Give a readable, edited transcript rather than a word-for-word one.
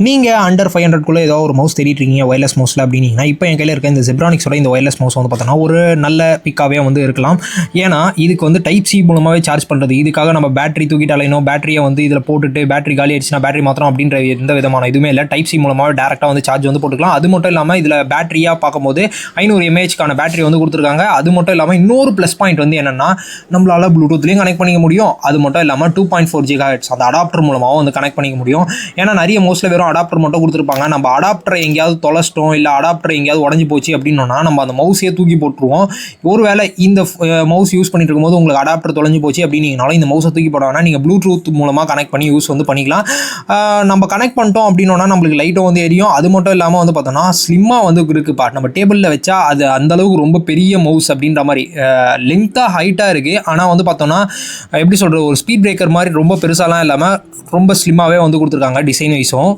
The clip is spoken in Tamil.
நீங்கள் அண்டர் 500 ஏதோ ஒரு மவுஸ் தேடிட்டு இருக்கீங்க ஒயர்லெஸ் மவுஸில் அப்படின்னீங்கன்னா, இப்போ என் கையில் இருக்க இந்த ஜெப்ரானிக்ஸோட இந்த ஒயர்லெஸ் மவுஸ் வந்து பார்த்தோன்னா ஒரு நல்ல பிக்காகவே வந்து இருக்கலாம். ஏன்னா இதுக்கு வந்து டைப் சி மூலமாகவே சார்ஜ் பண்ணுறது. இதுக்காக நம்ம பேட்டரி தூக்கிட்டு அலையணும், பேட்டரியை வந்து இதில் போட்டுட்டு பேட்டரி காலி ஆயிடுச்சுன்னா பேட்டரி மாத்திரம் அப்படின்ற எந்த விதமான இதுவுமே இல்லை. டைப் சி மூலமாகவே டேரெக்டாக வந்து சார்ஜ் வந்து போட்டுக்கலாம். அது மட்டும் இல்லாமல் இதில் பேட்டரியாக பார்க்கும்போது 500 mAhக்கான பேட்டரி வந்து கொடுத்துருக்காங்க. அது மட்டும் இல்லாமல் இன்னொரு ப்ளஸ் பாயிண்ட் வந்து என்னென்னா, நம்மளால் ப்ளூடூத்லேயும் கனெக்ட் பண்ணிக்க முடியும். அது மட்டும் இல்லாமல் 2.4 GHz அந்த அடாப்டர் மூலமாகவும் வந்து கனெக்ட் பண்ணிக்க முடியும். ஏன்னா நிறைய மவுஸில் வெறும் அடாப்டர் மட்டும் கொடுத்துருப்பாங்க. நம்ம அடாப்டரை எங்கேயாவது தொலைச்சிட்டோம், இல்லை அடாப்டர் எங்கேயாவது உடஞ்சி போச்சு அப்படின்னோன்னா நம்ம அந்த மவுஸையே தூக்கி போட்டுருவோம். ஒருவேளை இந்த மவுஸ் யூஸ் பண்ணிட்டு இருக்கும்போது உங்களுக்கு அடாப்டர் தொலைஞ்சு போச்சு அப்படின்னீங்கனாலும் இந்த மவுஸை தூக்கி போட வேணா, நீங்கள் ப்ளூடூத் மூலமாக கனெக்ட் பண்ணி யூஸ் வந்து பண்ணிக்கலாம். நம்ம கனெக்ட் பண்ணிட்டோம் அப்படின்னோன்னா நம்மளுக்கு லைட்டும் வந்து எரியும். அது மட்டும் இல்லாமல் வந்து பார்த்தோன்னா ஸ்லிம்மாக வந்து இருக்குப்பா. நம்ம டேபிளில் வச்சா அது அந்தளவுக்கு ரொம்ப பெரிய மவுஸ் அப்படின்ற மாதிரி லென்த்தாக ஹைட்டாக இருக்குது. ஆனால் வந்து பார்த்தோன்னா எப்படி சொல்கிறது, ஒரு ஸ்பீட் பிரேக்கர் மாதிரி ரொம்ப பெருசாலாம் இல்லாமல் ரொம்ப ஸ்லிம்மாகவே வந்து கொடுத்துருக்காங்க டிசைன் வைஸும்.